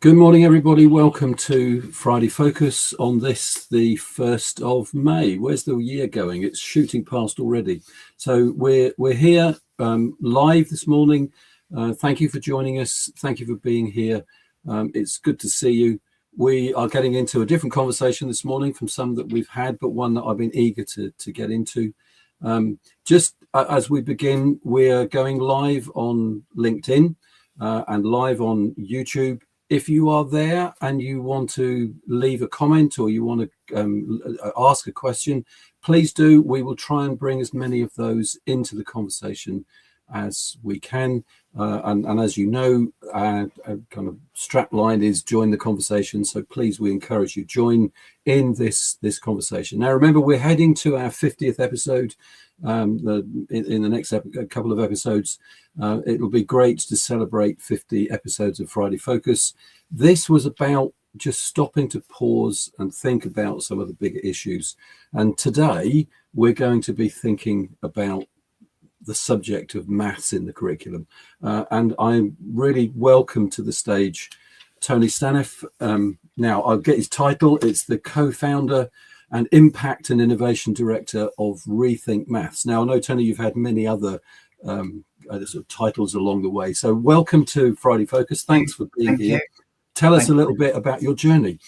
Good morning, everybody. Welcome to Friday Focus on this, the 1st of May. Where's the year going? It's shooting past already. So we're here live this morning. Thank you for joining us. Thank you for being here. It's good to see you. We are getting into a different conversation this morning from some that we've had, but one that I've been eager to get into. Just as we begin, we're going live on LinkedIn and live on YouTube. If you are there and you want to leave a comment or you want to ask a question, please do. We will try and bring as many of those into the conversation as we can. And as you know, our kind of strap line is join the conversation. So please, we encourage you, join in this conversation. Now, remember, we're heading to our 50th episode. In the next couple of episodes, it'll be great to celebrate 50 episodes of Friday Focus. This was about just stopping to pause and think about some of the bigger issues. And today we're going to be thinking about the subject of maths in the curriculum. And I'm really welcome to the stage Tony Staniff. Now I'll get his title. It's the co-founder and Impact and Innovation Director of Rethink Maths. Now, I know, Tony, you've had many other sort of titles along the way. So welcome to Friday Focus. Thanks for being here. Tell us a little bit about your journey.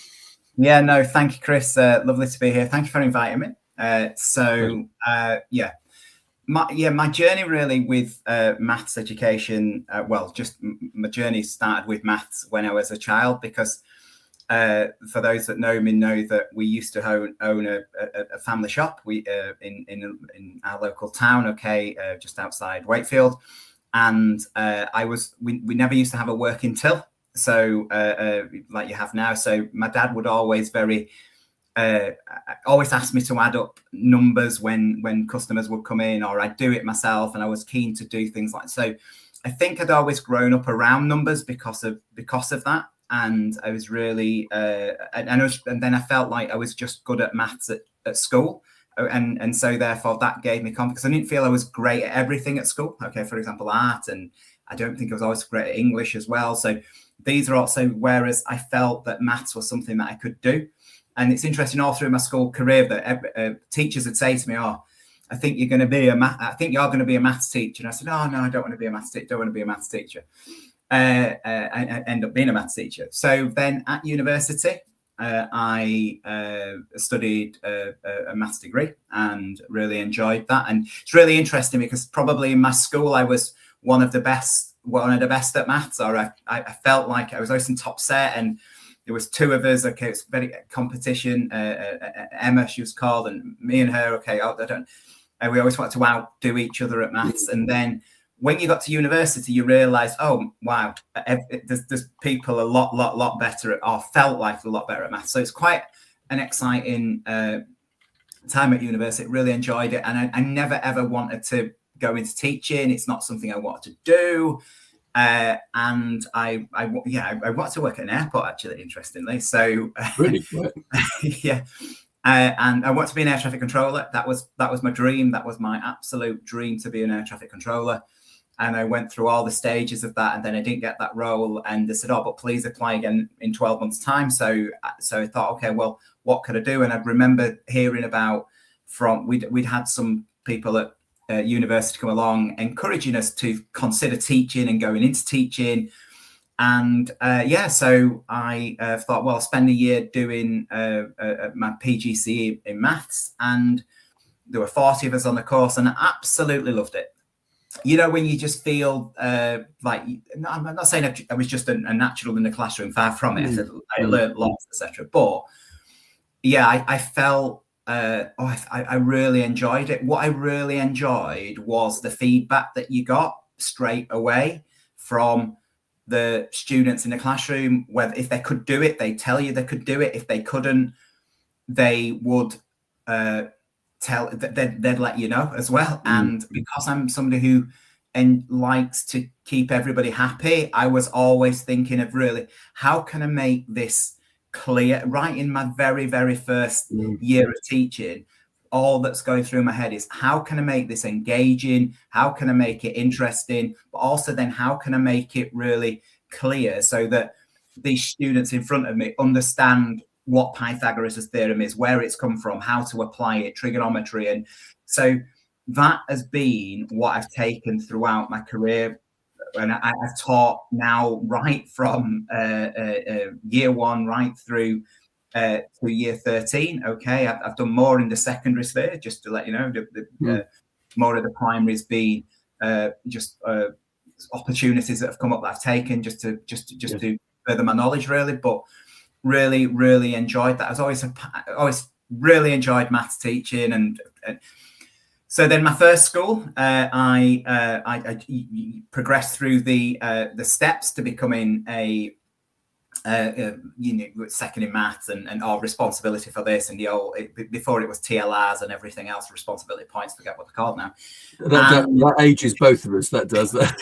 Yeah, no, thank you, Chris. Lovely to be here. Thank you for inviting me. My journey really with maths education, my journey started with maths when I was a child, because for those that know me know that we used to own a family shop in our local town, just outside Wakefield, and we never used to have a working till, so like you have now. So my dad would always always ask me to add up numbers when customers would come in, or I'd do it myself, and I was keen to do things like so. I think I'd always grown up around numbers because of that. And I was really, and then I felt like I was just good at maths at school. And so therefore that gave me confidence. I didn't feel I was great at everything at school. For example, art. And I don't think I was always great at English as well. So these are also, whereas I felt that maths was something that I could do. And it's interesting, all through my school career that teachers would say to me, I think you're going to be a maths teacher. And I said, no, I don't want to be a maths teacher. Don't want to be a maths teacher. I end up being a maths teacher. So then at university, I studied a maths degree and really enjoyed that. And it's really interesting because probably in my school, I was one of the best at maths, or I felt like I was always in top set, and there was two of us. Okay, it's very competition. Emma, she was called, and me and her. We always wanted to outdo each other at maths, and then when you got to university, you realize, oh, wow, there's people a lot better at, or felt like a lot better at maths. So it's quite an exciting time at university. Really enjoyed it. And I never, ever wanted to go into teaching. It's not something I wanted to do. And I wanted to work at an airport, actually, interestingly. So really? yeah. And I wanted to be an air traffic controller. That was my dream. That was my absolute dream, to be an air traffic controller. And I went through all the stages of that, and then I didn't get that role. And they said, but please apply again in 12 months' time. So I thought, okay, well, what could I do? And I remember hearing about we'd had some people at university come along encouraging us to consider teaching and going into teaching. And so I thought, well, I'll spend a year doing my PGCE in maths. And there were 40 of us on the course, and I absolutely loved it. You know, when you just feel I'm not saying I was just a natural in the classroom, far from it. I learned lots, etc. But yeah, I felt I really enjoyed it. What I really enjoyed was the feedback that you got straight away from the students in the classroom. Whether if they could do it, they tell you they could do it. If they couldn't, they would they'd let you know as well. And because I'm somebody who likes to keep everybody happy, I was always thinking of really, how can I make this clear? Right in my very, very first year of teaching, all that's going through my head is, how can I make this engaging? How can I make it interesting? But also then, how can I make it really clear so that these students in front of me understand what Pythagoras' theorem is, where it's come from, how to apply it, trigonometry. And so that has been what I've taken throughout my career. And I've taught now right from year 1 right through to year 13. Okay, I've done more in the secondary sphere, just to let you know. More of the primaries being just opportunities that have come up that I've taken just to further my knowledge, really. But really enjoyed that. I always really enjoyed maths teaching, and so then my first school, I progressed through the steps to becoming a second in maths and our responsibility for this, and before it was TLRs and everything else, responsibility points, forget what they're called now. That ages both of us. That does that.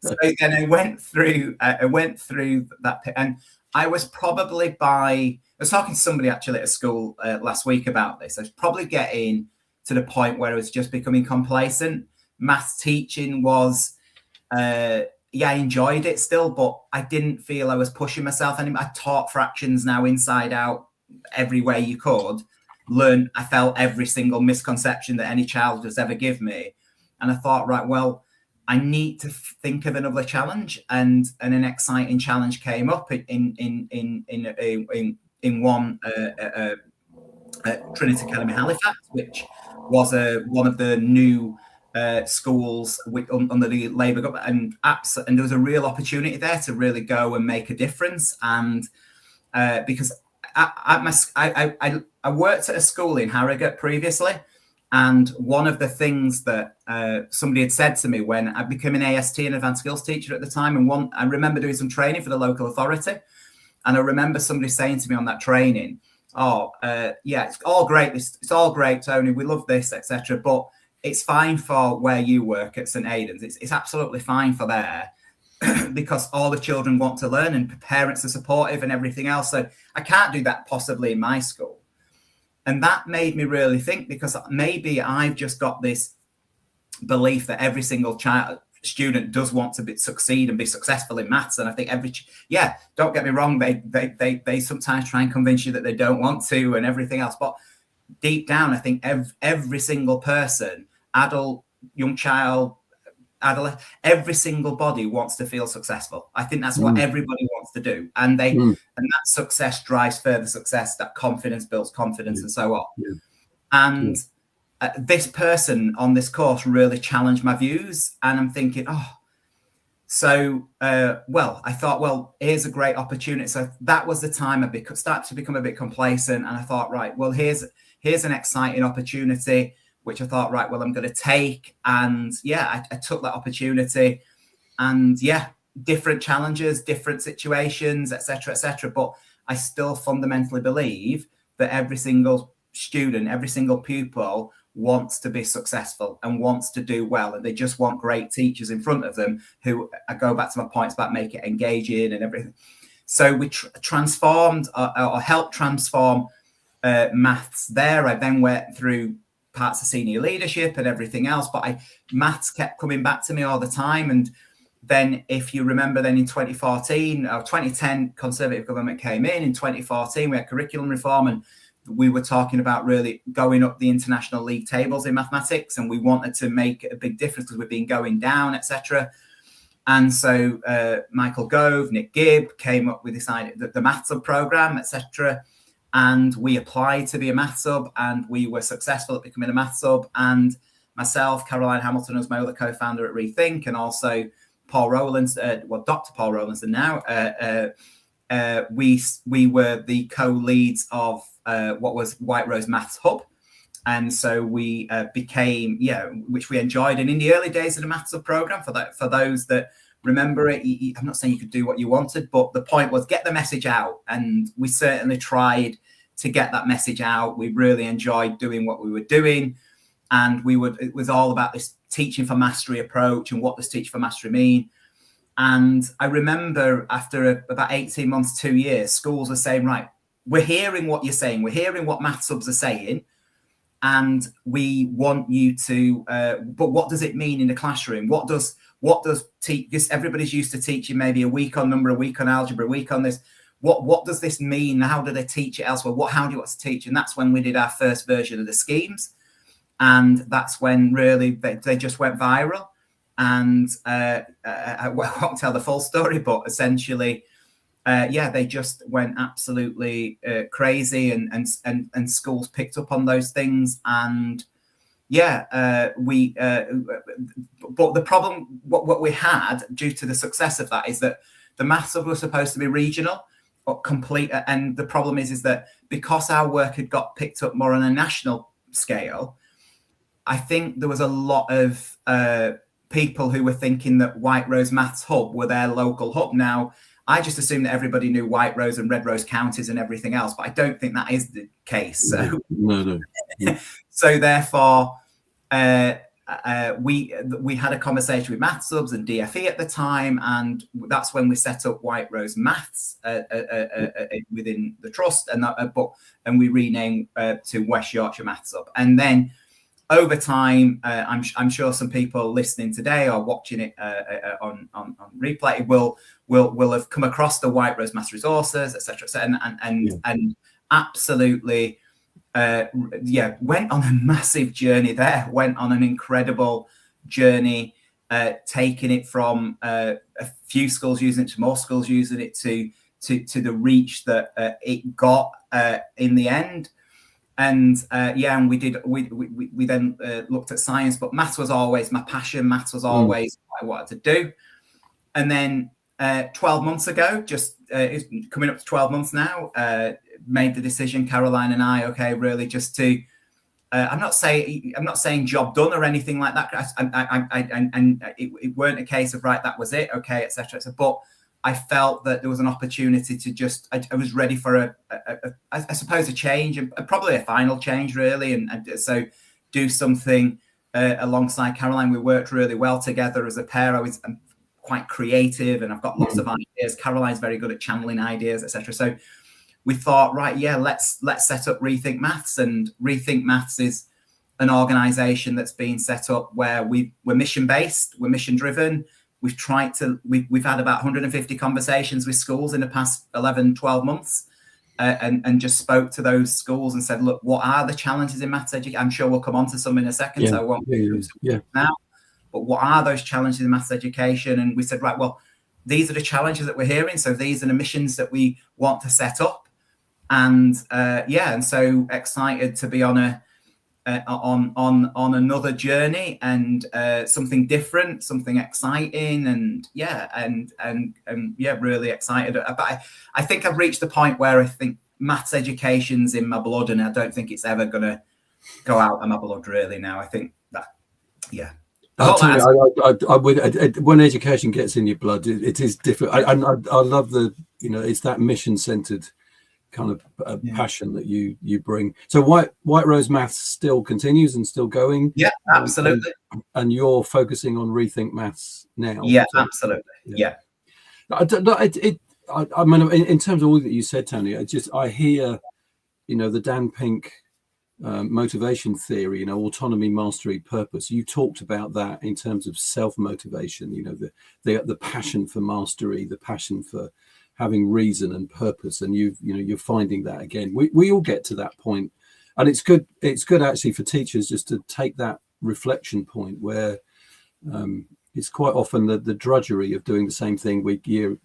So then I went through that, and I was probably I was talking to somebody actually at a school last week about this. I was probably getting to the point where I was just becoming complacent. Maths teaching was, I enjoyed it still, but I didn't feel I was pushing myself anymore. I taught fractions now inside out, every way you could. I felt every single misconception that any child has ever given me. And I thought, right, well, I need to think of another challenge, and an exciting challenge came up in one Trinity Academy Halifax, which was one of the new schools under the Labour government, and there was a real opportunity there to really go and make a difference. And because I worked at a school in Harrogate previously, and one of the things that somebody had said to me when I became an AST, an advanced skills teacher at the time, and I remember doing some training for the local authority, and I remember somebody saying to me on that training, it's all great. It's all great, Tony. We love this, etc. But it's fine for where you work at St Aidan's. It's absolutely fine for there because all the children want to learn and parents are supportive and everything else. So I can't do that possibly in my school. And that made me really think, because maybe I've just got this belief that every single student does want to succeed and be successful in maths. And I think don't get me wrong, they sometimes try and convince you that they don't want to and everything else, but deep down I think every single person, adult, young child, adolescent, every single body wants to feel successful. I think that's what everybody wants to do, and and that success drives further success, that confidence builds confidence, and so on. This person on this course really challenged my views, and I'm thinking, I thought, well, here's a great opportunity. So that was the time I started to become a bit complacent, and I thought, right, well, here's an exciting opportunity, which I thought, right, well, I'm going to take. And I took that opportunity, and different challenges, different situations, etc. But I still fundamentally believe that every single student, every single pupil wants to be successful and wants to do well, and they just want great teachers in front of them who, I go back to my points about make it engaging and everything. So we transformed or helped transform maths there. I then went through parts of senior leadership and everything else, but maths kept coming back to me all the time. And then, if you remember, then in 2014 or 2010, Conservative government came in 2014, we had curriculum reform, and we were talking about really going up the international league tables in mathematics, and we wanted to make a big difference because we've been going down, etc. And so Michael Gove, Nick Gibb came up with this idea, the Maths Hub program, etc. And we applied to be a Maths Hub, and we were successful at becoming a Maths Hub. And myself, Caroline Hamilton, was my other co-founder at Rethink, and also Paul Rowlands, Dr. Paul Rowlandson now. We were the co-leads of what was White Rose Maths Hub. And so we became, which we enjoyed. And in the early days of the Maths Hub program, for those that remember it, I'm not saying you could do what you wanted, but the point was get the message out. And we certainly tried to get that message out. We really enjoyed doing what we were doing. And it was all about this teaching for mastery approach, and what does teach for mastery mean? And I remember after about 18 months, 2 years, schools were saying, right, we're hearing what you're saying. We're hearing what Maths Hubs are saying. and we want you to, but what does it mean in the classroom? What does this, everybody's used to teaching maybe a week on number, a week on algebra, a week on this. What does this mean? How do they teach it elsewhere? How do you want to teach? And that's when we did our first version of the schemes. And that's when really they just went viral. And I won't tell the full story, but essentially, they just went absolutely crazy, and schools picked up on those things. And but the problem, what we had due to the success of that, is that the maths hub was supposed to be regional or complete. And the problem is that because our work had got picked up more on a national scale, I think there was a lot of people who were thinking that White Rose Maths Hub were their local hub. Now, I just assumed that everybody knew White Rose and Red Rose counties and everything else, but I don't think that is the case. So, no. So therefore, we had a conversation with Maths Hubs and DFE at the time, and that's when we set up White Rose Maths within the trust, and we renamed to West Yorkshire Maths Hub. And then over time, I'm sure some people listening today or watching it on replay will have come across the White Rose Maths resources, etc., and absolutely, went on a massive journey there. Went on an incredible journey, taking it from a few schools using it to more schools using it to the reach that it got in the end. And and we then looked at science, but maths was always my passion. Maths was always what I wanted to do. And then 12 months ago, it's coming up to 12 months now, made the decision, Caroline and I, really just to, I'm not saying job done or anything like that. It weren't a case of right, that was it, okay, etc. But I felt that there was an opportunity to I was ready for I suppose a change, and probably a final change, really. And so do something alongside Caroline. We worked really well together as a pair. I'm quite creative and I've got lots of ideas. Caroline's very good at channeling ideas, etc. So we thought, right, let's set up Rethink Maths. And Rethink Maths is an organization that's been set up where we're mission-based, we're mission-driven. We've had about 150 conversations with schools in the past 11, 12 months, and just spoke to those schools and said, look, what are the challenges in maths education? I'm sure we'll come on to some in a second, so I won't now. But what are those challenges in maths education? And we said, right, well, these are the challenges that we're hearing. So these are the missions that we want to set up. And and so excited to be on another journey, and something different, something exciting, and really excited. But I think I've reached the point where I think maths education's in my blood, and I don't think it's ever going to go out of my blood really now. I think that, I'll tell you, when education gets in your blood, it is different. I love it's that mission-centered kind of passion that you bring. So White Rose Maths still continues and still going. Yeah, absolutely. And you're focusing on Rethink Maths now. Yeah, absolutely. Yeah. I mean, in terms of all that you said, Tony, I hear, the Dan Pink motivation theory, autonomy, mastery, purpose. You talked about that in terms of self-motivation, the passion for mastery, the passion for having reason and purpose, and you're finding that again. We all get to that point, and it's good actually for teachers just to take that reflection point where it's quite often the drudgery of doing the same thing year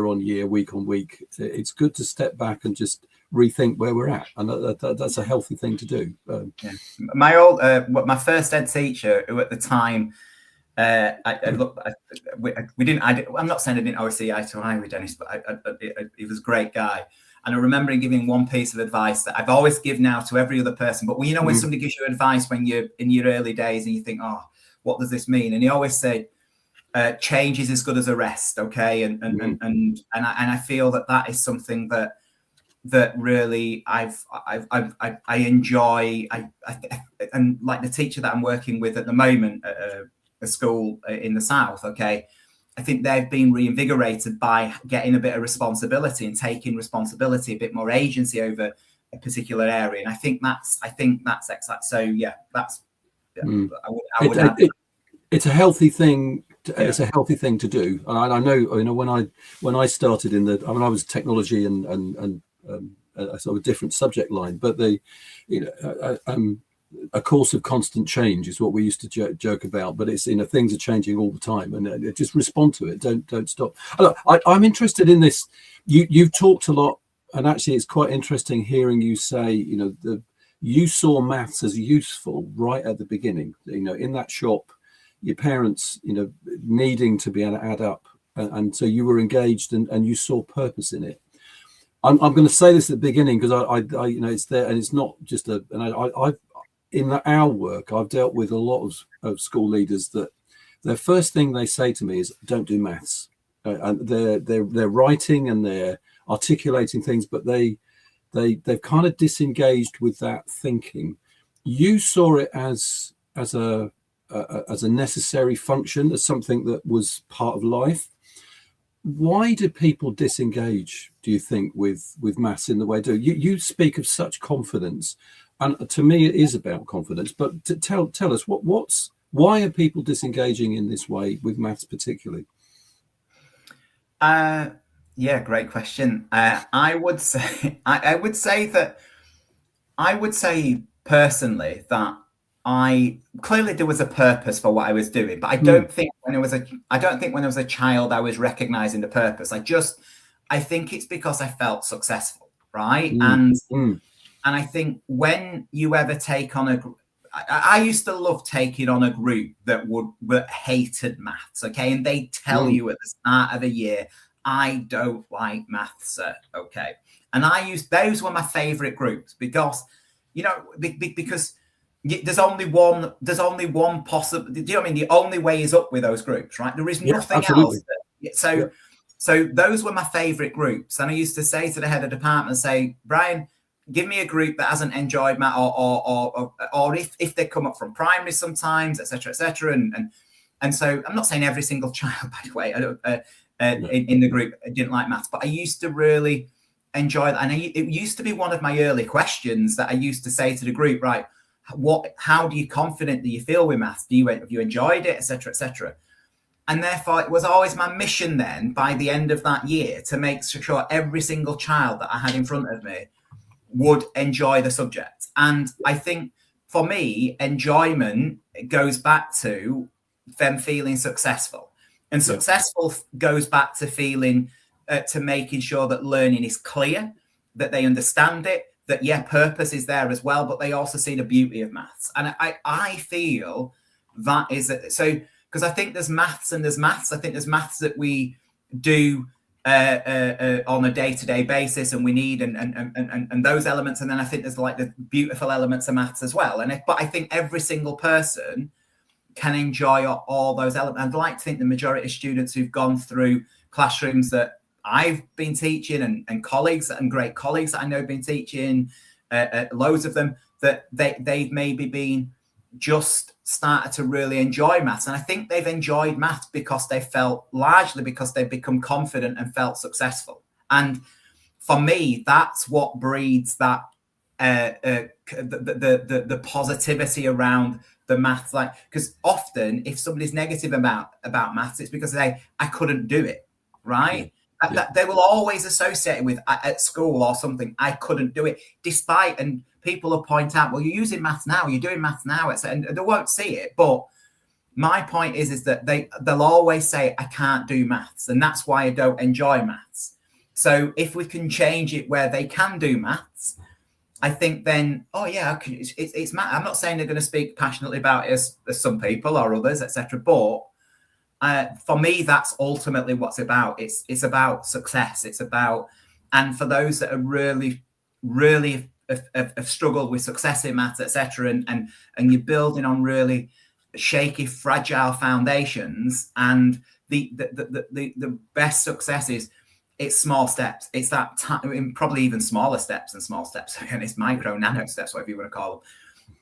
on year, week on week. It's good to step back and just rethink where we're at, and that's a healthy thing to do. My first ed teacher, who at the time, I'm not saying I didn't always see eye to eye with Dennis, but he was a great guy. And I remember him giving one piece of advice that I've always given now to every other person. But when somebody gives you advice when you're in your early days and you think, oh, what does this mean? And he always said, change is as good as a rest. Okay. And I feel that is something that really I enjoy. And like the teacher that I'm working with at the moment, a school in the south, I think they've been reinvigorated by getting a bit of responsibility and taking responsibility, a bit more agency over a particular area. And I think that's exact. So yeah, that's I would add. It's a healthy thing. It's a healthy thing to do. And I know, when I started I was technology and a sort of different subject line, but a course of constant change is what we used to joke about. But it's, things are changing all the time, and just respond to it. Don't stop. Look, I'm interested in this. You've talked a lot, and actually, it's quite interesting hearing you say, you saw maths as useful right at the beginning. In that shop, your parents, needing to be able to add up, and so you were engaged and you saw purpose in it. I'm going to say this at the beginning because I it's there, and it's not just I've in our work, I've dealt with a lot of school leaders that their first thing they say to me is, "Don't do maths," and they're writing and they're articulating things, but they've kind of disengaged with that thinking. You saw it as a necessary function, as something that was part of life. Why do people disengage, do you think, with maths in the way they do? You speak of such confidence, and to me it is about confidence, but tell us why are people disengaging in this way with maths particularly? Yeah, great question. I would say personally that clearly there was a purpose for what I was doing, but I don't think when I was a child I was recognizing the purpose. I think it's because I felt successful, right? And I think when you ever take on I used to love taking on a group that hated maths, okay, and they tell you at the start of the year, I don't like maths, sir, okay, and those were my favorite groups because because there's only one possible. Do you know what I mean? The only way is up with those groups, right? There is nothing else. So those were my favorite groups, and I used to say to the head of department, say, Brian, give me a group that hasn't enjoyed math, or if they come up from primary sometimes, etc. And so I'm not saying every single child, by the way, in the group didn't like maths, but I used to really enjoy that, and it used to be one of my early questions that I used to say to the group, right? How do you confident do you feel with maths? Have you enjoyed it, etc. And therefore, it was always my mission then, by the end of that year, to make sure every single child that I had in front of me would enjoy the subject. And I think for me, enjoyment goes back to them feeling successful, and successful goes back to feeling to making sure that learning is clear, that they understand it, that purpose is there as well, but they also see the beauty of maths. And I feel that is so, because I think there's maths and there's maths. I think there's maths that we do on a day-to-day basis, and we need and those elements, and then I think there's like the beautiful elements of maths as well. But I think every single person can enjoy all those elements. I'd like to think the majority of students who've gone through classrooms that I've been teaching and colleagues and great colleagues that I know have been teaching, loads of them, that they've maybe been just started to really enjoy maths. And I think they've enjoyed maths because largely because they've become confident and felt successful. And for me, that's what breeds that the positivity around the maths. Like, because often if somebody's negative about maths, it's because I couldn't do it, right? That they will always associate it with at school or something. I couldn't do it, despite, and people will point out, well, you're using maths now, you're doing maths now, and they won't see it. But my point is that they'll always say, I can't do maths, and that's why I don't enjoy maths. So if we can change it where they can do maths, I think then, it's math. I'm not saying they're going to speak passionately about it as some people or others, etc. But for me, that's ultimately what's about. It's about success. It's about, and for those that are really, really have struggled with success in maths, etc., and you're building on really shaky, fragile foundations, and the best success is it's small steps. It's that probably even smaller steps and small steps. Again, it's micro, nano steps, whatever you want to call them.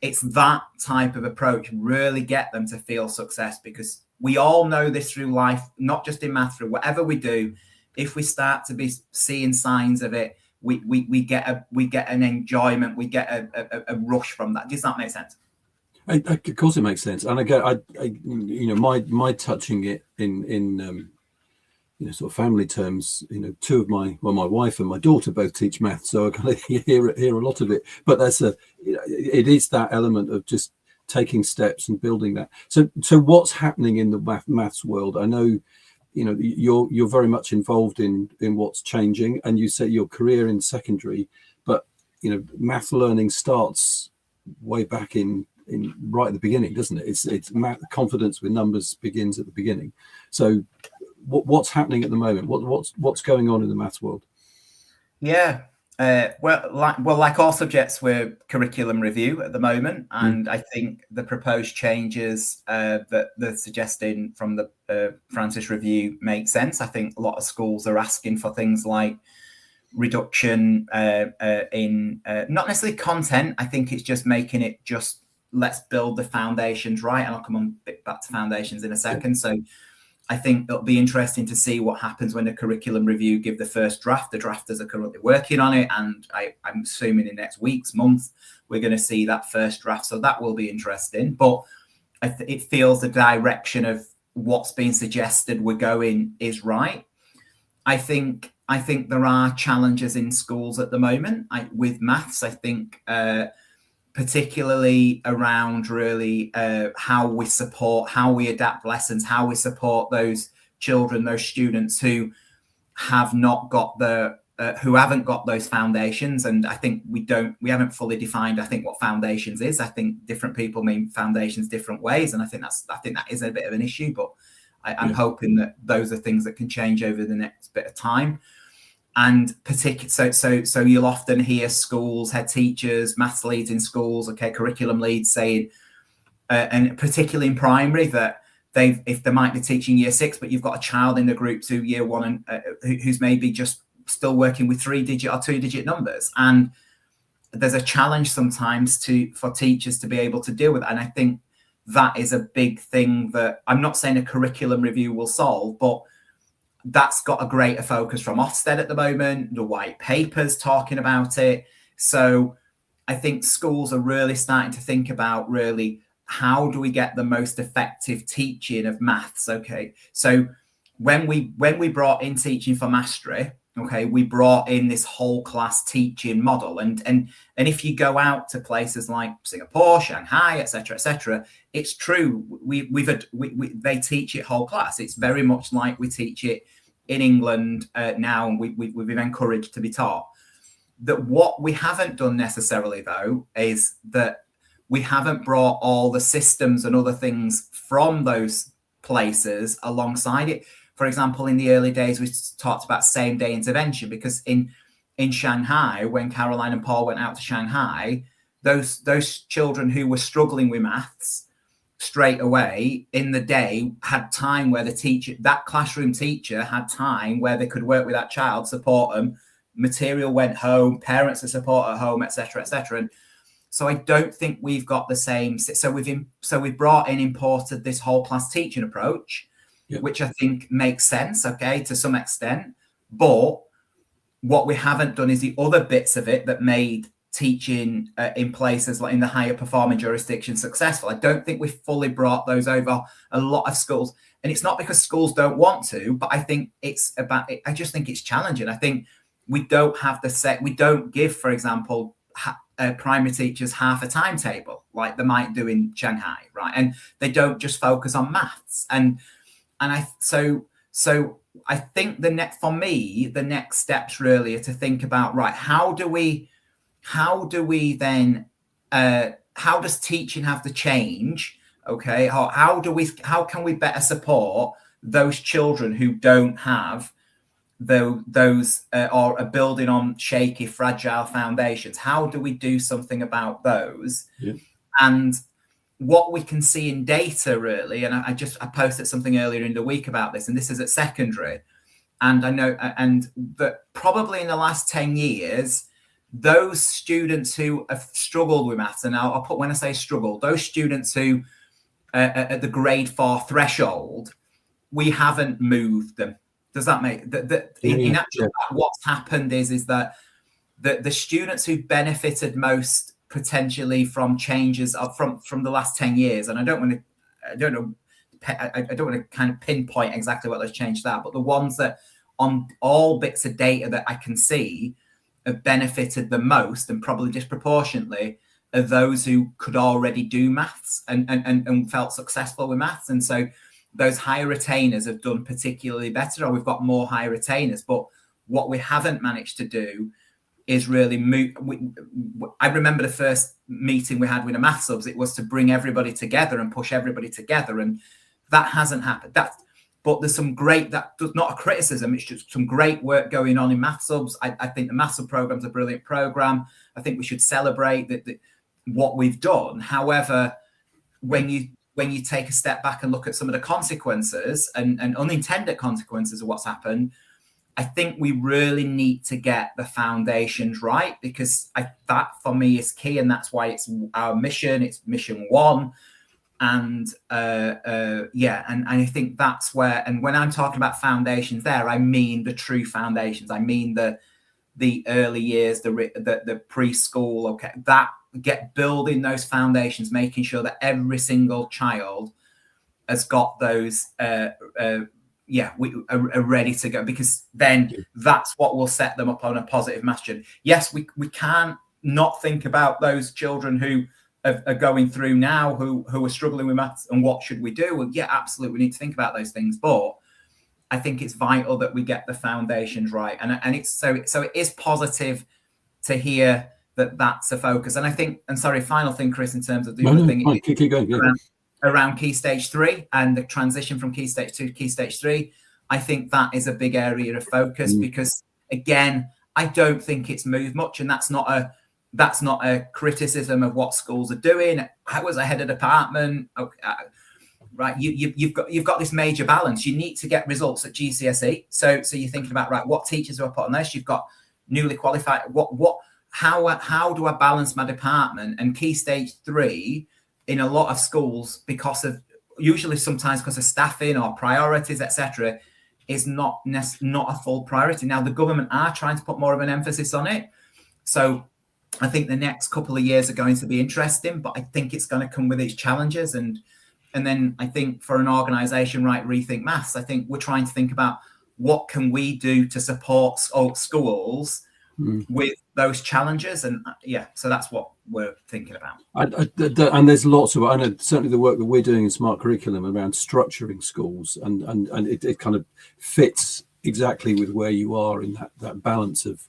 It's that type of approach, really get them to feel success, because we all know this through life, not just in math, through whatever we do. If we start to be seeing signs of it, we get an enjoyment, we get a rush from that. Does that make sense? Of course, it makes sense. And again, my touching it in sort of family terms, two of my wife and my daughter both teach maths, so I kind of hear a lot of it. But it is that element of just taking steps and building that. So what's happening in the maths world? I know, you're very much involved in what's changing, and you say your career in secondary, but math learning starts way back in right at the beginning, doesn't it? It's math, confidence with numbers begins at the beginning. So what's happening at the moment? What's going on in the maths world? Yeah. Like all subjects, we're curriculum review at the moment, and I think the proposed changes that they're suggesting from the Francis Review make sense. I think a lot of schools are asking for things like reduction in not necessarily content. I think it's just making it just let's build the foundations right, and I'll come on back to foundations in a second. So I think it'll be interesting to see what happens when the curriculum review give the first draft. The drafters are currently working on it, and I'm assuming in next week's month we're going to see that first draft. So that will be interesting. But it feels the direction of what's being suggested we're going is right. I think there are challenges in schools at the moment with maths. I think particularly around really how we support, how we adapt lessons, how we support those children, those students who have not got who haven't got those foundations. And I think we haven't fully defined, I think, what foundations is. I think different people mean foundations different ways. And I think that is a bit of an issue, but I'm hoping that those are things that can change over the next bit of time. And so you'll often hear schools, head teachers, maths leads in schools, curriculum leads saying, and particularly in primary, that if they might be teaching year 6, but you've got a child in the group to year 1 and who's maybe just still working with 3-digit or 2-digit numbers, and there's a challenge sometimes for teachers to be able to deal with. And I think that is a big thing that I'm not saying a curriculum review will solve, but that's got a greater focus from Ofsted at the moment. The white paper's talking about it. So I think schools are really starting to think about really how do we get the most effective teaching of maths. Okay, so when we brought in teaching for mastery, we brought in this whole class teaching model, and if you go out to places like Singapore, Shanghai, etc., it's true. They teach it whole class. It's very much like we teach it in England now, and we've been encouraged to be taught. That what we haven't done necessarily, though, is that we haven't brought all the systems and other things from those places alongside it. For example, in the early days, we talked about same-day intervention, because in Shanghai, when Caroline and Paul went out to Shanghai, those children who were struggling with maths straight away in the day had time where that classroom teacher had time where they could work with that child, support them, material went home, parents to support at home, etc. And so I don't think we've got the same. So we've imported this whole class teaching approach, which I think makes sense, to some extent. But what we haven't done is the other bits of it that made teaching in places like in the higher performing jurisdiction successful. I don't think we've fully brought those over a lot of schools. And it's not because schools don't want to, but I think I just think it's challenging. I think we don't have we don't give, for example, primary teachers half a timetable like they might do in Shanghai, right? And they don't just focus on maths. So I think for me, the next steps really are to think about, right, how does teaching have to change? How can we better support those children who don't have those or are building on shaky, fragile foundations? How do we do something about those? Yeah. And what we can see in data really, and I posted something earlier in the week about this, and this is at secondary, and I know, and that probably in the last 10 years, those students who have struggled with maths, and I'll put, when I say struggle, those students who at the grade 4 threshold, we haven't moved them. Does that make in actual fact, what's happened is that the students who benefited most potentially from changes from the last 10 years, and I don't want to kind of pinpoint exactly what those changes are, but the ones that on all bits of data that I can see have benefited the most and probably disproportionately are those who could already do maths and felt successful with maths. And so those higher retainers have done particularly better, or we've got more higher retainers. But what we haven't managed to do is really move. I remember the first meeting we had with the maths subs, it was to bring everybody together and push everybody together. And that hasn't happened. But there's some great, that's not a criticism, it's just some great work going on in maths subs. I think the maths sub program's a brilliant program. I think we should celebrate what we've done. However, when you take a step back and look at some of the consequences and unintended consequences of what's happened, I think we really need to get the foundations right, because that for me is key, and that's why it's our mission. It's mission one, and and I think that's where. And when I'm talking about foundations, there I mean the true foundations. I mean the early years, the preschool. Okay, that building those foundations, making sure that every single child has got those. We are ready to go, because then that's what will set them up on a positive maths journey. Yes, we can't not think about those children who are going through now, who are struggling with maths, and what should we do? Well, yeah, absolutely, we need to think about those things. But I think it's vital that we get the foundations right, and it's so it is positive to hear that that's a focus. And I think, and sorry, final thing, Chris, in terms of the other thing, keep going. Yeah. Around Key Stage 3 and the transition from Key Stage 2 to Key Stage 3, I think that is a big area of focus, because again, I don't think it's moved much, and that's not a criticism of what schools are doing. I was a head of department, right? You've got this major balance. You need to get results at GCSE, so you're thinking about, right, what teachers do I put on this? You've got newly qualified. How do I balance my department? And Key Stage 3 in a lot of schools, sometimes because of staffing or priorities, etc., is not a full priority. Now, the government are trying to put more of an emphasis on it. So I think the next couple of years are going to be interesting, but I think it's going to come with its challenges. And then I think for an organisation like Rethink Maths, I think we're trying to think about what can we do to support schools with those challenges. And so that's what we're thinking about. And there's lots of, I know certainly the work that we're doing in Smart Curriculum around structuring schools, and it kind of fits exactly with where you are in that balance of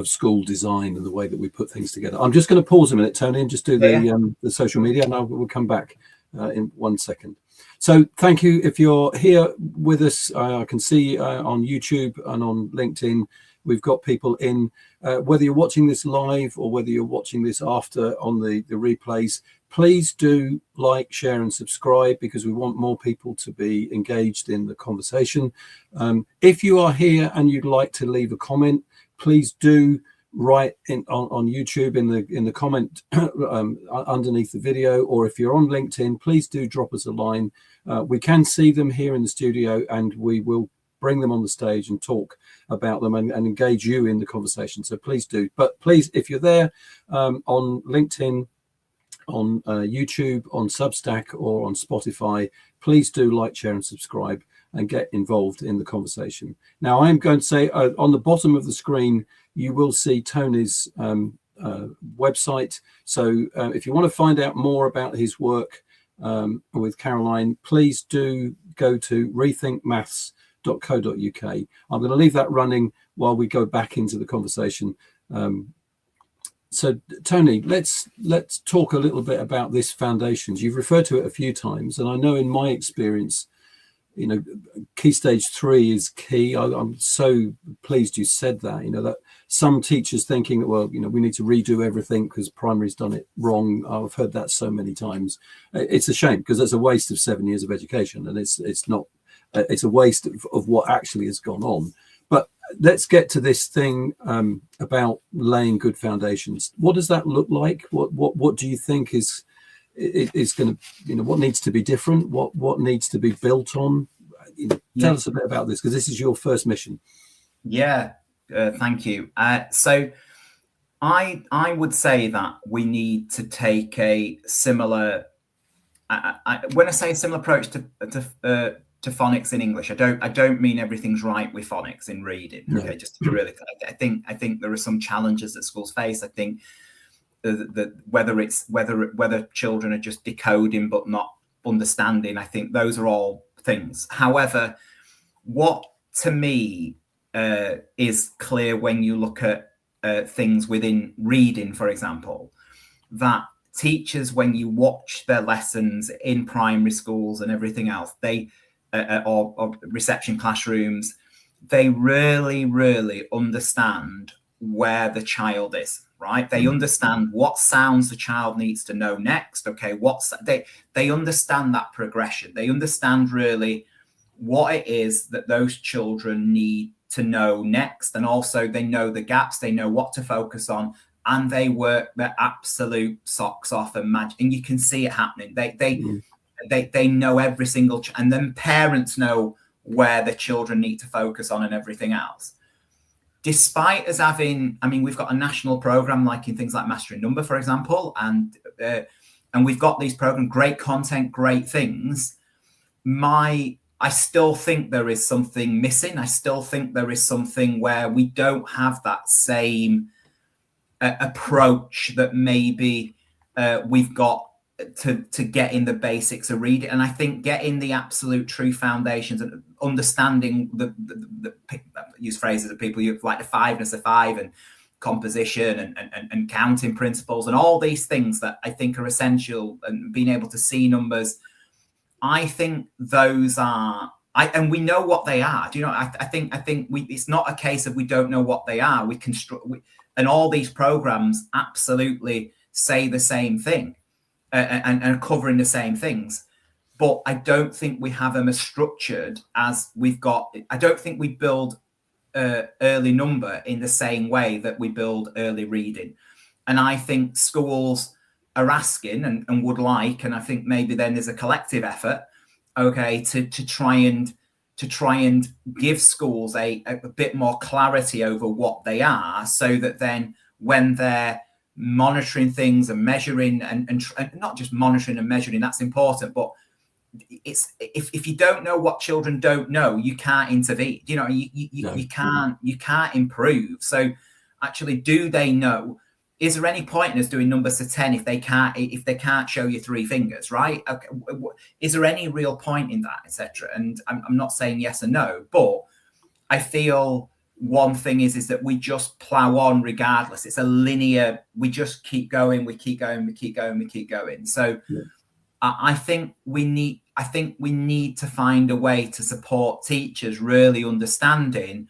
school design and the way that we put things together. I'm just going to pause a minute, Tony, and just do the social media, and we'll come back in 1 second. So thank you. If you're here with us, I can see on YouTube and on LinkedIn, we've got people in, whether you're watching this live or whether you're watching this after on the replays, please do like, share and subscribe, because we want more people to be engaged in the conversation. If you are here and you'd like to leave a comment, please do write on YouTube in the comment underneath the video, or if you're on LinkedIn, please do drop us a line. We can see them here in the studio, and we will bring them on the stage and talk about them and engage you in the conversation. So please do. But please, if you're there on LinkedIn, on YouTube, on Substack or on Spotify, please do like, share and subscribe and get involved in the conversation. Now, I'm going to say on the bottom of the screen, you will see Tony's website. So if you want to find out more about his work with Caroline, please do go to rethinkmaths.co.uk. I'm going to leave that running while we go back into the conversation. So Tony, let's talk a little bit about this foundations. You've referred to it a few times, and I know in my experience, Key Stage 3 is key. I'm so pleased you said that. That some teachers thinking, well, we need to redo everything because primary's done it wrong. I've heard that so many times. It's a shame, because it's a waste of 7 years of education, and it's a waste of what actually has gone on. But let's get to this thing about laying good foundations. What does that look like? What do you think is going to, what needs to be different? What needs to be built on? Tell us a bit about this, because this is your first mission. Yeah. Thank you. So I would say that we need to take a similar. When I say a similar approach to phonics in English, I don't mean everything's right with phonics in reading. Okay, just to be really clear. I think there are some challenges that schools face. I think whether children are just decoding but not understanding, I think those are all things. However, what to me is clear when you look at things within reading, for example, that teachers, when you watch their lessons in primary schools and everything else, they or reception classrooms, they really understand where the child is, right? They understand what sounds the child needs to know next. Okay, they understand that progression. They understand really what it is that those children need to know next, and also they know the gaps, they know what to focus on, and they work their absolute socks off and magic, and you can see it happening. They know every single and then parents know where the children need to focus on and everything else. Despite us having, I mean, we've got a national program like in things like Mastering Number, for example, and we've got these programs, great content, great things. I still think there is something missing. I still think there is something where we don't have that same approach that maybe we've got to getting the basics of reading. And I think getting the absolute true foundations and understanding the use phrases that people use, like the fiveness of five and composition and counting principles and all these things that I think are essential, and being able to see numbers. I think those are, and we know what they are. Do you know? I think it's not a case of we don't know what they are. We construct, and all these programs absolutely say the same thing and are covering the same things. But I don't think we have them as structured as we've got. I don't think we build early number in the same way that we build early reading. And I think schools are asking and would like, and I think maybe then there's a collective effort, okay, to try and give schools a bit more clarity over what they are, so that then when they're monitoring things and measuring and not just monitoring and measuring, that's important, but it's if you don't know what children don't know, you can't intervene. You know, you can't improve. So actually, do they know? Is there any point in us doing numbers to 10 if they can't show you three fingers, right? Okay, is there any real point in that, etc.? And I'm not saying yes or no, but I feel one thing is that we just plow on regardless. It's a linear. We just keep going. We keep going. So I think we need to find a way to support teachers really understanding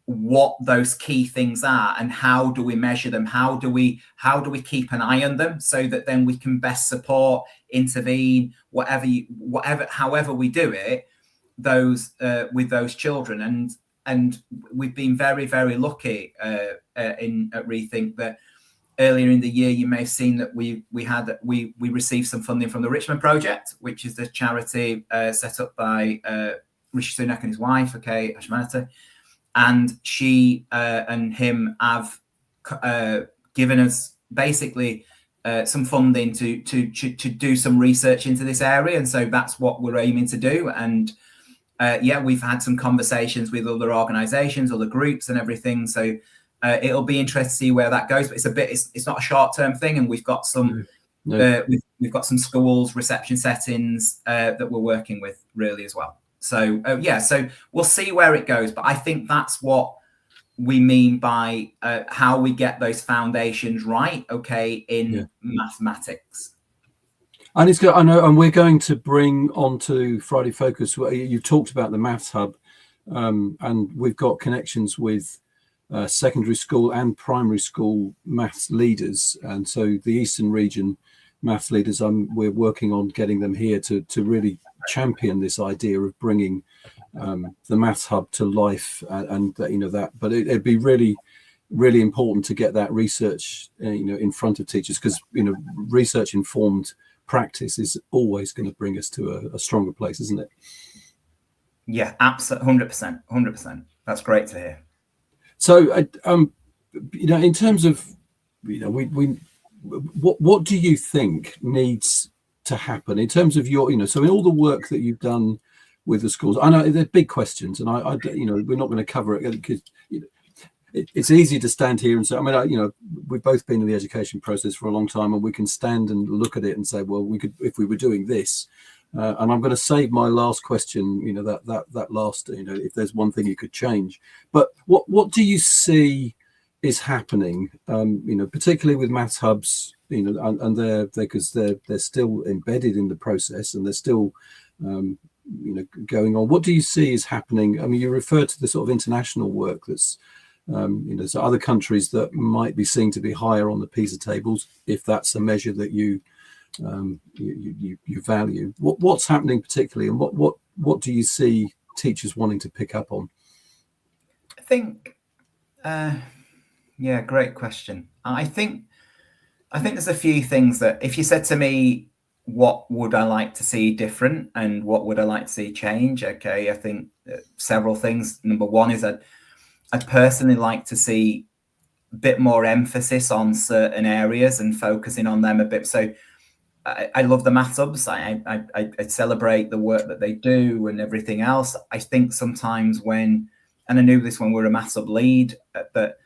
what those key things are and how do we measure them, how do we keep an eye on them, so that then we can best support, intervene, however we do it, those with those children. And we've been very lucky at Rethink that earlier in the year you may have seen that we received some funding from the Richmond Project, which is the charity set up by Rishi Sunak and his wife, okay, Ashmanata. And she and him have given us basically some funding to do some research into this area, and so that's what we're aiming to do. And we've had some conversations with other organisations, other groups, and everything. So it'll be interesting to see where that goes. But it's not a short-term thing, and we've got some we've got some schools, reception settings that we're working with really as well. So so we'll see where it goes, but I think that's what we mean by how we get those foundations right, okay, in mathematics. And it's good. I know, and we're going to bring onto Friday Focus. You talked about the Maths Hub, and we've got connections with secondary school and primary school maths leaders, and so the Eastern Region maths leaders. We're working on getting them here to really champion this idea of bringing the Maths Hub to life, and that. But it'd be really important to get that research in front of teachers, because research informed practice is always going to bring us to a stronger place, isn't it? Yeah, absolutely, 100%. That's great to hear. So, in terms of, what do you think needs to happen in terms of your, so in all the work that you've done with the schools? I know they're big questions, and we're not going to cover it because it's easy to stand here and say, we've both been in the education process for a long time, and we can stand and look at it and say, well, we could, if we were doing this. And I'm going to save my last question, that last, if there's one thing you could change. But what do you see is happening, particularly with Maths Hubs, and they're still embedded in the process, and they're still, going on. What do you see is happening? I mean, you refer to the sort of international work that's, so other countries that might be seen to be higher on the PISA tables, if that's a measure that you value. What's happening particularly, and what do you see teachers wanting to pick up on? I think, great question. I think there's a few things that, if you said to me, what would I like to see different and what would I like to see change? Okay, I think several things. Number one is that I'd personally like to see a bit more emphasis on certain areas and focusing on them a bit. So I love the Maths Hubs. I celebrate the work that they do and everything else. I think sometimes and I knew this when we were a Maths Hub lead, that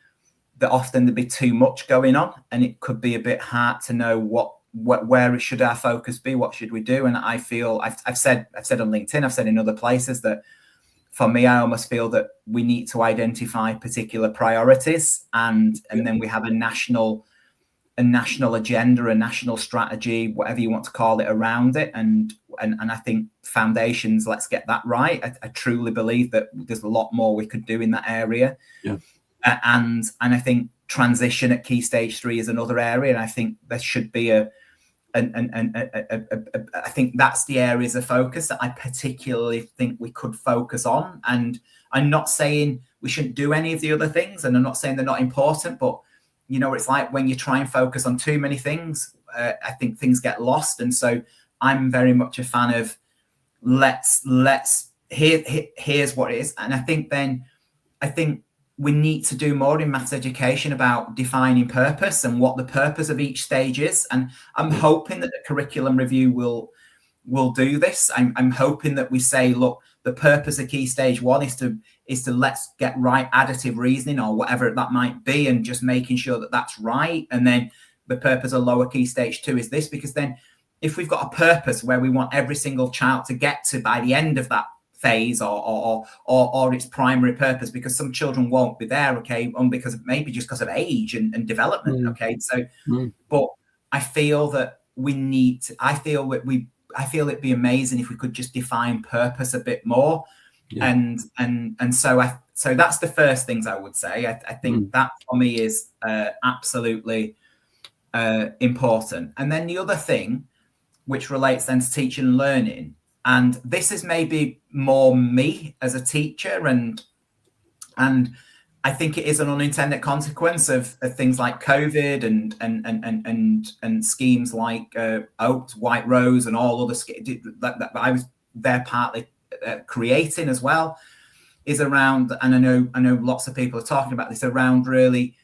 often there'd be too much going on, and it could be a bit hard to know where should our focus be, what should we do. And I feel I've said on LinkedIn, I've said in other places that for me, I almost feel that we need to identify particular priorities, and then we have a national agenda, a national strategy, whatever you want to call it, around it. And I think foundations, let's get that right. I truly believe that there's a lot more we could do in that area. Yeah. And I think transition at Key Stage 3 is another area. And I think there should be I think that's the areas of focus that I particularly think we could focus on. And I'm not saying we shouldn't do any of the other things, and I'm not saying they're not important, but it's like when you try and focus on too many things, I think things get lost. And so I'm very much a fan of here's what it is. And I think we need to do more in maths education about defining purpose and what the purpose of each stage is. And I'm hoping that the curriculum review will do this. I'm hoping that we say, look, the purpose of Key Stage 1 is to let's get right additive reasoning or whatever that might be, and just making sure that that's right. And then the purpose of lower Key Stage 2 is this, because then if we've got a purpose where we want every single child to get to by the end of that phase or its primary purpose, because some children won't be there, okay, because of age and development, okay. So, but I feel that we need to, I feel it'd be amazing if we could just define purpose a bit more. Yeah. And so that's the first things I would say. I think that for me is absolutely important. And then the other thing, which relates then to teaching and learning, and this is maybe more me as a teacher, and I think it is an unintended consequence of things like COVID and schemes like Oaks, White Rose, and all other that I was there partly creating as well, is around, and I know lots of people are talking about this, around really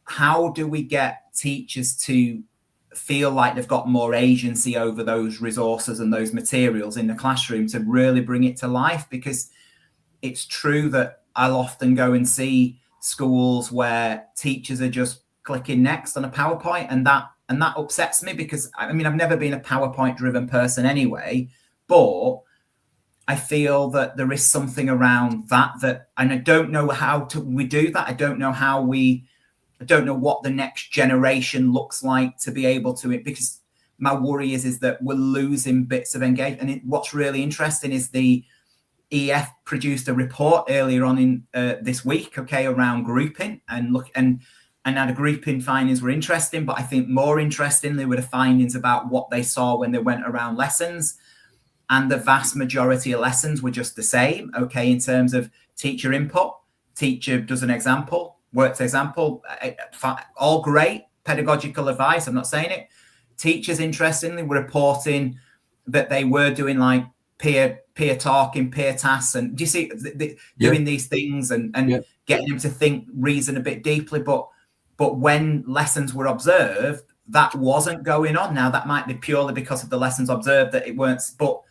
how do we get teachers to feel like they've got more agency over those resources and those materials in the classroom to really bring it to life. Because it's true that I'll often go and see schools where teachers are just clicking next on a PowerPoint, and that upsets me, because I've never been a PowerPoint driven person anyway, but I feel that there is something around that, and I don't know how we do that. I don't know what the next generation looks like to be able to it, because my worry is that we're losing bits of engagement. And what's really interesting is the EF produced a report earlier on in this week, okay, around grouping, and the grouping findings were interesting, but I think more interestingly were the findings about what they saw when they went around lessons. And the vast majority of lessons were just the same, okay, in terms of teacher input. Teacher does an example, works example, all great pedagogical advice, I'm not saying it. Teachers, interestingly, were reporting that they were doing like peer peer talking, peer tasks, and do you see doing these things and getting them to think, reason a bit deeply. But when lessons were observed, that wasn't going on. Now that might be purely because of the lessons observed that it weren't. But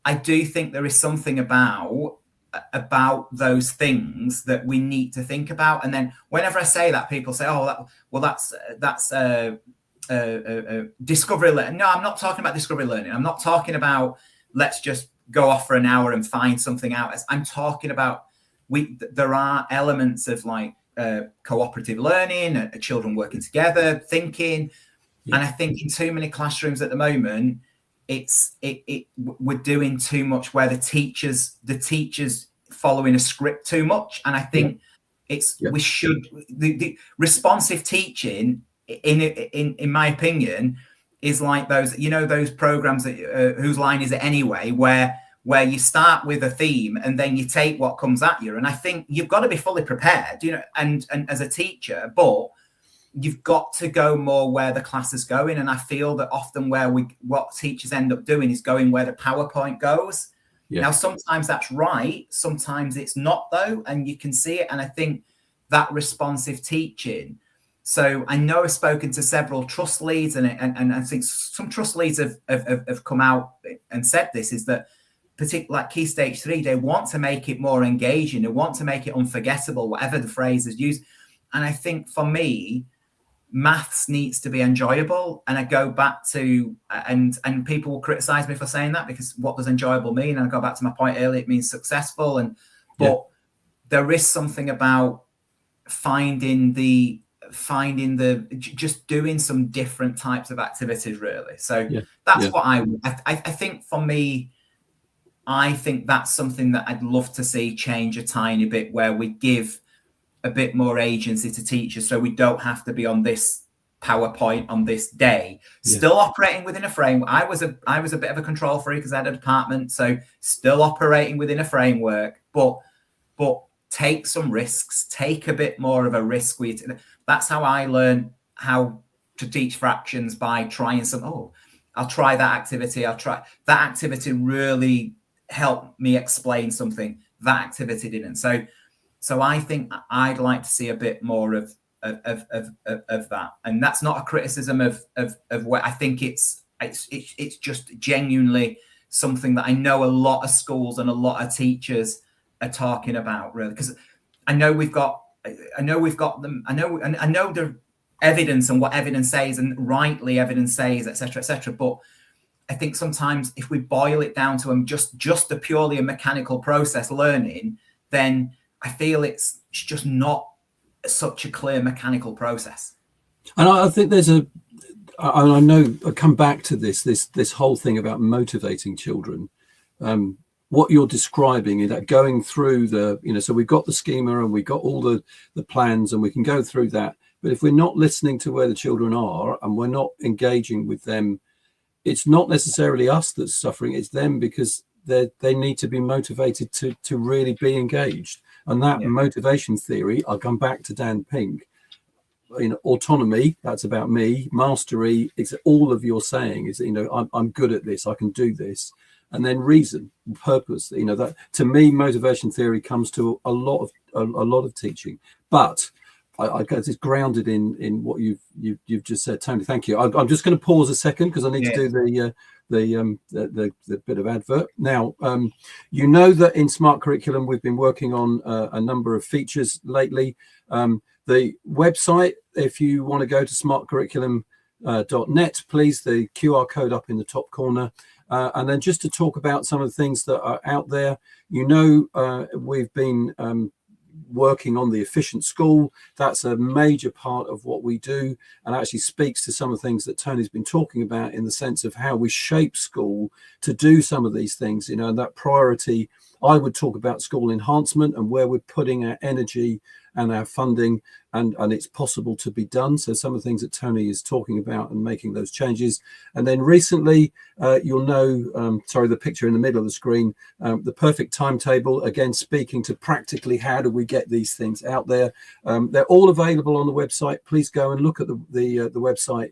I do think there is something about those things that we need to think about. And then whenever I say that, people say, "Oh, that's discovery learning." No, I'm not talking about discovery learning. I'm not talking about let's just go off for an hour and find something out. I'm talking about there are elements of like cooperative learning, children working together, thinking. And I think in too many classrooms at the moment, we're doing too much where the teachers following a script too much. And I think we should the responsive teaching, in my opinion, is like those programs that Whose Line Is It Anyway, where you start with a theme and then you take what comes at you. And I think you've got to be fully prepared, and as a teacher, but you've got to go more where the class is going. And I feel that often what teachers end up doing is going where the PowerPoint goes. Now, sometimes that's right, sometimes it's not though, and you can see it. And I think that responsive teaching. So I know I've spoken to several trust leads, and I think some trust leads have come out and said this, is that particularly like Key Stage 3, they want to make it more engaging, they want to make it unforgettable, whatever the phrase is used. And I think for me, maths needs to be enjoyable. And I go back to, and people will criticize me for saying that, because what does enjoyable mean? And I go back to my point earlier, it means successful. But there is something about finding just doing some different types of activities, really. So that's what I think for me, I think that's something that I'd love to see change a tiny bit, where we give a bit more agency to teachers, so we don't have to be on this PowerPoint on this day, still operating within a frame. I was a bit of a control freak because I had a department, so still operating within a framework, but take some risks, take a bit more of a risk. That's how I learned how to teach fractions, by trying I'll try that activity. I'll try that activity, really helped me explain something. That activity didn't. So I think I'd like to see a bit more of that. And that's not a criticism of what I think it's just genuinely something that I know a lot of schools and a lot of teachers are talking about, really, because I know we've got them. I know the evidence and what evidence says, and rightly evidence says, etc. But I think sometimes if we boil it down to just a purely purely process learning, then I feel it's just not such a clear mechanical process. And I think I know I come back to this whole thing about motivating children. What you're describing is that going through so we've got the schema and we've got all the plans, and we can go through that. But if we're not listening to where the children are and we're not engaging with them, it's not necessarily us that's suffering, it's them, because they need to be motivated to really be engaged. And that motivation theory, I'll come back to Dan Pink. Autonomy, that's about me. Mastery, it's all of your saying is, I'm good at this, I can do this. And then reason, purpose, that to me, motivation theory comes to a lot of teaching. But I guess it's grounded in what you've just said, Tony. Thank you. I'm just going to pause a second because I need to do the bit of advert now. That in Smart Curriculum we've been working on a number of features lately. The website, if you want to go to smartcurriculum.net, please, the QR code up in the top corner. And then just to talk about some of the things that are out there, we've been working on the efficient school. That's a major part of what we do, and actually speaks to some of the things that Tony's been talking about, in the sense of how we shape school to do some of these things, and that priority. I would talk about school enhancement and where we're putting our energy and our funding, and it's possible to be done. So some of the things that Tony is talking about and making those changes. And then recently, the picture in the middle of the screen, the perfect timetable, again, speaking to practically how do we get these things out there. They're all available on the website. Please go and look at the website.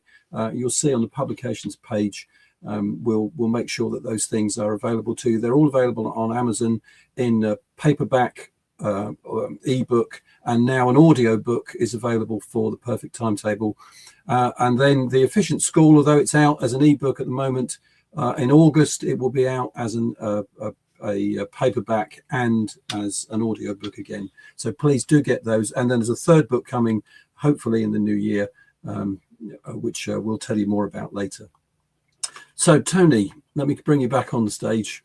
You'll see on the publications page we'll make sure that those things are available to you. They're all available on Amazon in paperback, ebook, and now an audio book is available for the perfect timetable. And then the Efficient School, although it's out as an ebook at the moment, in August it will be out as a paperback and as an audio book again. So please do get those. And then there's a third book coming, hopefully in the new year, which we'll tell you more about later. So Tony, let me bring you back on the stage.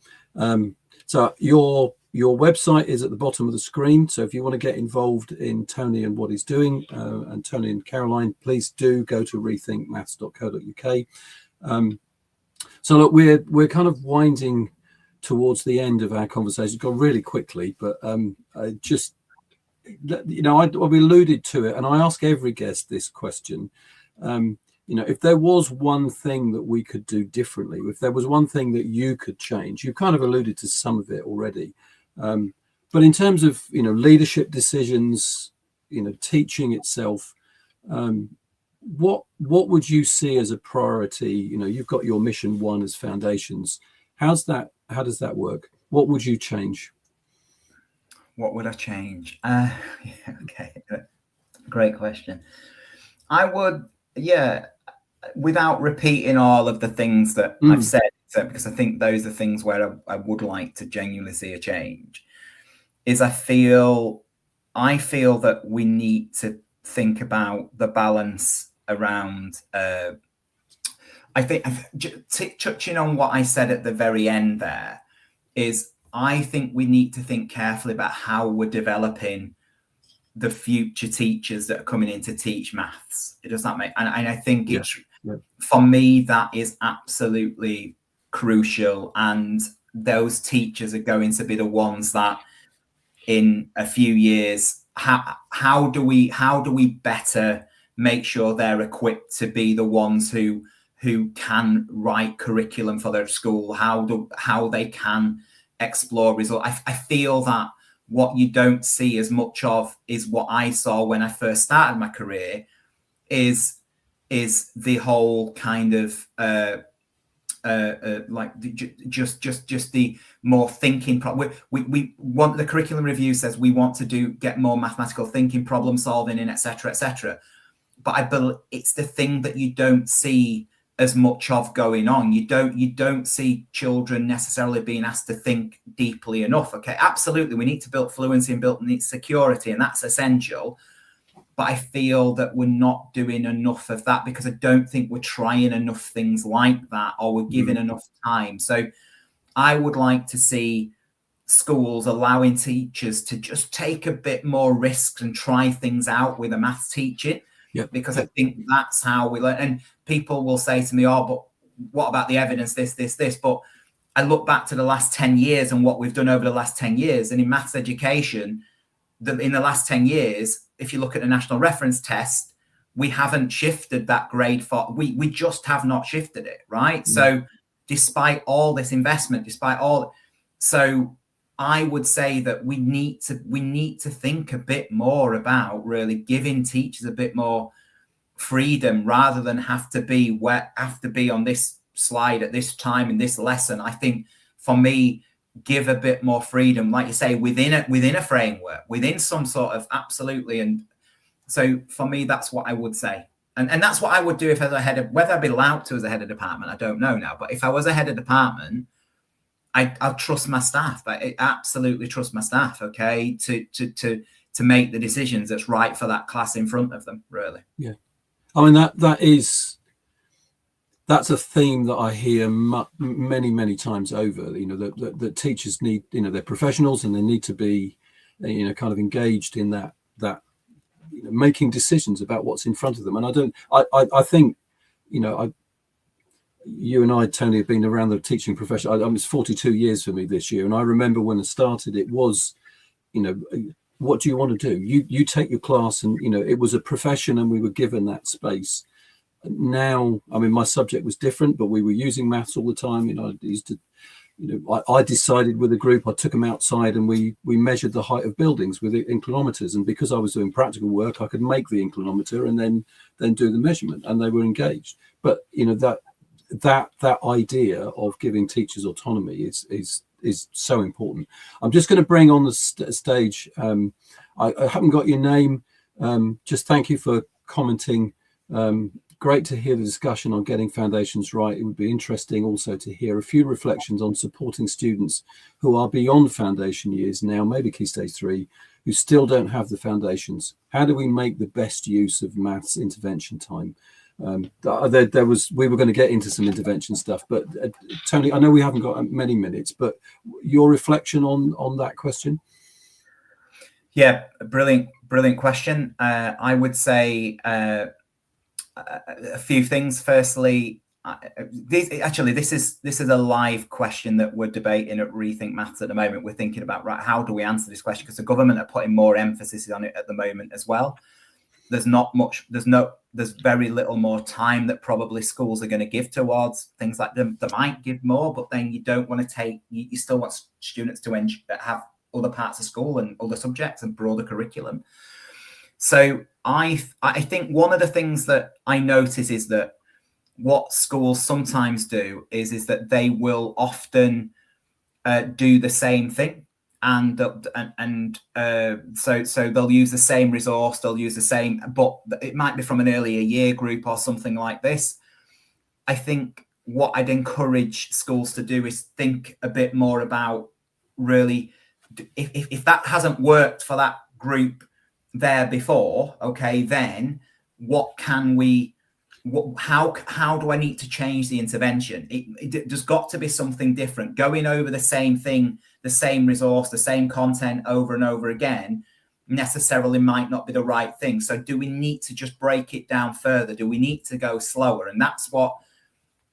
So your website is at the bottom of the screen. So if you want to get involved in Tony and what he's doing, and Tony and Caroline, please do go to rethinkmaths.co.uk. So look, we're kind of winding towards the end of our conversation. It's gone really quickly, but just, you know, we alluded to it, and I ask every guest this question. You know, if there was one thing that we could do differently, if there was one thing that you could change, you kind of alluded to some of it already. But in terms of, you know, leadership decisions, you know, teaching itself, what would you see as a priority? You know, you've got your mission one as foundations. How does that work? What would you change? What would I change? Yeah, okay, great question. I would, yeah, without repeating all of the things that I've said, because I think those are things where I would like to genuinely see a change, is I feel that we need to think about the balance around, I think, touching on what I said at the very end there, is I think we need to think carefully about how we're developing the future teachers that are coming in to teach maths. Does that make, and I think it's, for me, that is absolutely crucial. And those teachers are going to be the ones that in a few years, how do we better make sure they're equipped to be the ones who can write curriculum for their school, how they can explore results. I feel that what you don't see as much of is what I saw when I first started my career, is the whole kind of like just the more thinking. We want, the curriculum review says we want to get more mathematical thinking, problem solving, and etc., etc. But I believe it's the thing that you don't see as much of going on. You don't see children necessarily being asked to think deeply enough. Okay, absolutely, we need to build fluency and build security, and that's essential. But I feel that we're not doing enough of that, because I don't think we're trying enough things like that, or we're giving enough time. So I would like to see schools allowing teachers to just take a bit more risks and try things out with a maths teaching. Because I think that's how we learn. And people will say to me, oh, but what about the evidence, this. But I look back to the last 10 years and what we've done over the last 10 years. And in maths education, in the last 10 years, if you look at the national reference test, we haven't shifted that grade for, we just have not shifted it, right? So despite all this investment, so I would say that we need to think a bit more about really giving teachers a bit more freedom, rather than have to be on this slide at this time in this lesson. I think, for me, give a bit more freedom, like you say, within a framework, within some sort of, absolutely. And so for me, that's what I would say. And that's what I would do if I was a head of, whether I'd be allowed to as a head of department, I don't know now. But if I was a head of department, I'll trust my staff. I absolutely trust my staff, okay, to make the decisions that's right for that class in front of them, really. Yeah. I mean, that's a theme that I hear many times over. You know, that teachers need, you know, they're professionals and they need to be, you know, kind of engaged in that you know, making decisions about what's in front of them. And I think, you know, you and I, Tony, have been around the teaching profession. It's 42 years for me this year. And I remember when I started, it was, you know, what do you want to do? You take your class, and, you know, it was a profession and we were given that space. Now, I mean, my subject was different, but we were using maths all the time. You know, I used to, you know, I decided with a group, I took them outside and we measured the height of buildings with inclinometers. And because I was doing practical work, I could make the inclinometer and then do the measurement, and they were engaged. But, you know, that that idea of giving teachers autonomy is so important. I'm just going to bring on the stage. I haven't got your name. Just thank you for commenting. Great to hear the discussion on getting foundations right. It would be interesting also to hear a few reflections on supporting students who are beyond foundation years now, maybe Key Stage 3, who still don't have the foundations. How do we make the best use of maths intervention time? We were going to get into some intervention stuff, but Tony, I know we haven't got many minutes, but your reflection on that question? Yeah, brilliant question. I would say a few things. Firstly, this is a live question that we're debating at Rethink Maths at the moment. We're thinking about, right, how do we answer this question? Because the government are putting more emphasis on it at the moment as well. There's very little more time that probably schools are going to give towards things like them. They might give more, but then you don't want to you still want students to have other parts of school and other subjects and broader curriculum. So I think one of the things that I notice is that what schools sometimes do is that they will often do the same thing, and so they'll use the same resource, they'll use the same, but it might be from an earlier year group or something like this. I think what I'd encourage schools to do is think a bit more about, really, if that hasn't worked for that group there before, okay, then how do I need to change the intervention? There's got to be something different. Going over the same thing, the same resource, the same content over and over again necessarily might not be the right thing. So do we need to just break it down further? Do we need to go slower? And that's what,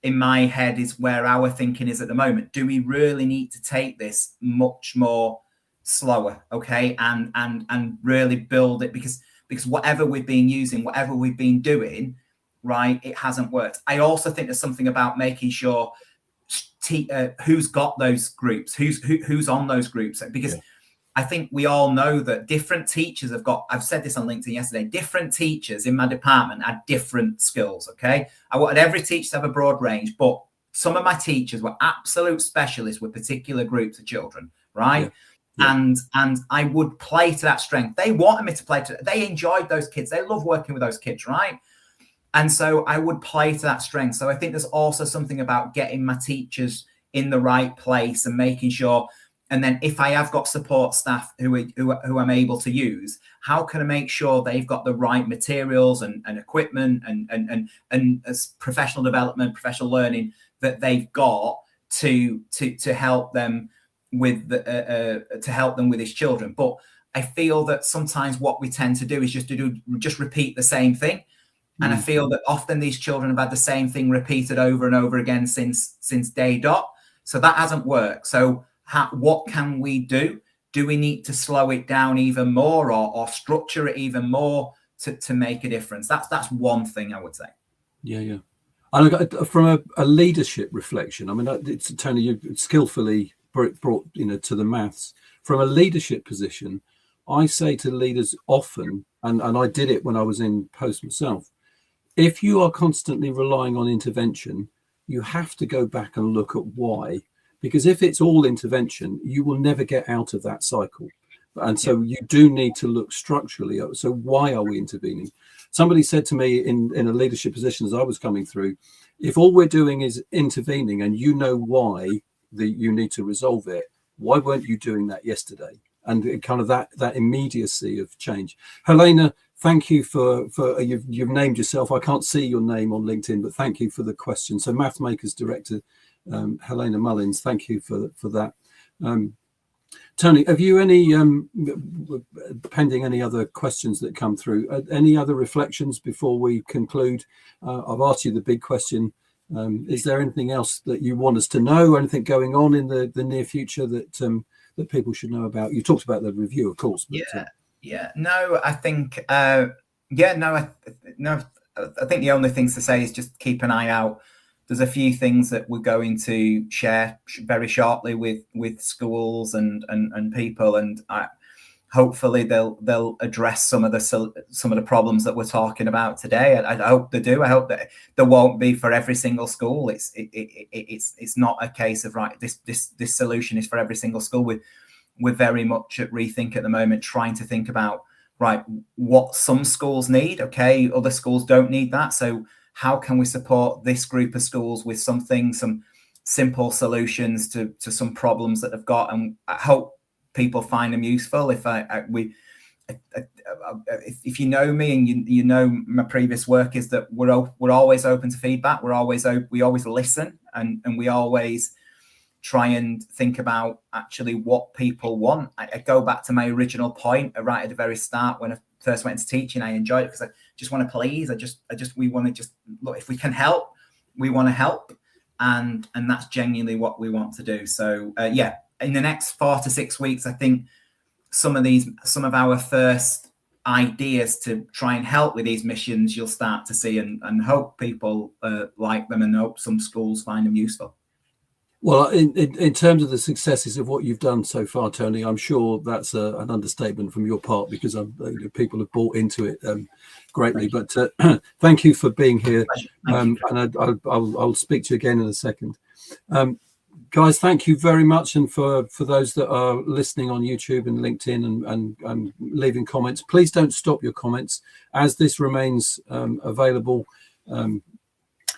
in my head, is where our thinking is at the moment. Do we really need to take this much more slower, okay, and really build it? Because whatever we've been using, whatever we've been doing, right, it hasn't worked. I also think there's something about making sure who's got those groups, who's on those groups, because I think we all know that different teachers I've said this on LinkedIn yesterday, different teachers in my department had different skills, okay? I wanted every teacher to have a broad range, but some of my teachers were absolute specialists with particular groups of children, right? Yeah. And I would play to that strength. They wanted me to play to, they enjoyed those kids. They love working with those kids, right? And so I would play to that strength. So I think there's also something about getting my teachers in the right place and making sure. And then if I have got support staff who I'm able to use, how can I make sure they've got the right materials and equipment and as professional development, professional learning that they've got to help them with these children. But I feel that sometimes what we tend to do is just repeat the same thing. And I feel that often these children have had the same thing repeated over and over again since day dot. So that hasn't worked. So what can we do? Do we need to slow it down even more or structure it even more to make a difference? That's one thing I would say. Yeah. And from a leadership reflection, I mean, it's Tony, you skillfully brought to the maths. From a leadership position, I say to leaders often, and I did it when I was in post myself, if you are constantly relying on intervention, you have to go back and look at why. Because if it's all intervention, you will never get out of that cycle. And so you do need to look structurally. So why are we intervening? Somebody said to me in a leadership position as I was coming through, if all we're doing is intervening and you know why you need to resolve it, why weren't you doing that yesterday? And kind of that immediacy of change. Helena, thank you for you've named yourself. I can't see your name on LinkedIn, but thank you for the question. So Math Makers Director Helena Mullins, thank you for that. Tony, have you any pending any other questions that come through? Any other reflections before we conclude? I've asked you the big question. Is there anything else that you want us to know? Anything going on in the near future that people should know about? You talked about the review, of course. But, No, I think I think the only things to say is just keep an eye out. There's a few things that we're going to share very shortly with schools and people, and hopefully they'll address some of the problems that we're talking about today. I hope they do. I hope that there won't be for every single school. It's not a case of right, this solution is for every single school. We're very much at Rethink at the moment trying to think about right what some schools need. Okay, other schools don't need that. So how can we support this group of schools with some simple solutions to some problems that they've got? And I hope people find them useful. If you know me and you know my previous work is that we're always open to feedback. We always listen, and we always try and think about actually what people want. I go back to my original point right at the very start when I first went into teaching. I enjoyed it because I just want to please. We want to just look, if we can help, we want to help, and that's genuinely what we want to do. So yeah, in the next 4 to 6 weeks, I think some of our first ideas to try and help with these missions you'll start to see, and hope people like them, and hope some schools find them useful. Well, in terms of the successes of what you've done so far, Tony, I'm sure that's an understatement from your part, because people have bought into it greatly. But thank you for being here, and I'll speak to you again in a second. Guys, thank you very much. And for those that are listening on YouTube and LinkedIn and leaving comments, please don't stop your comments as this remains available.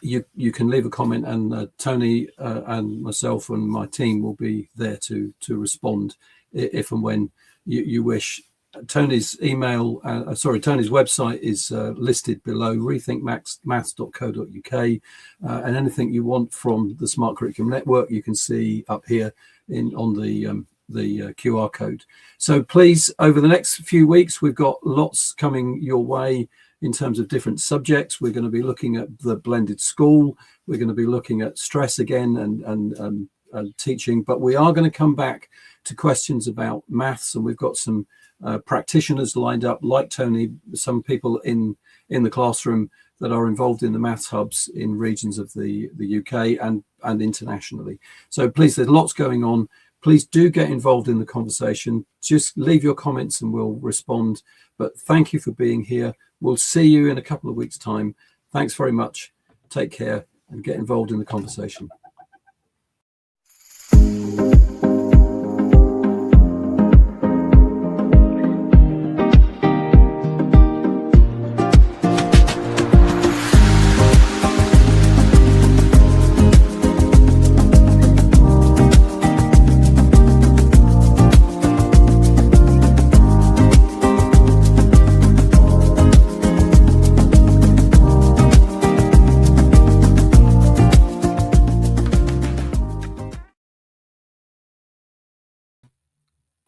You can leave a comment, and Tony and myself and my team will be there to respond if and when you wish. Tony's Tony's website is listed below, rethinkmaths.co.uk, and anything you want from the Smart Curriculum Network you can see up here on the QR code. So please, over the next few weeks, we've got lots coming your way in terms of different subjects. We're going to be looking at the blended school. We're going to be looking at stress again and teaching, but we are going to come back to questions about maths, and we've got some practitioners lined up, like Tony, some people in the classroom that are involved in the maths hubs in regions of the UK and internationally. So please, there's lots going on. Please do get involved in the conversation. Just leave your comments and we'll respond. But thank you for being here. We'll see you in a couple of weeks' time. Thanks very much. Take care and get involved in the conversation.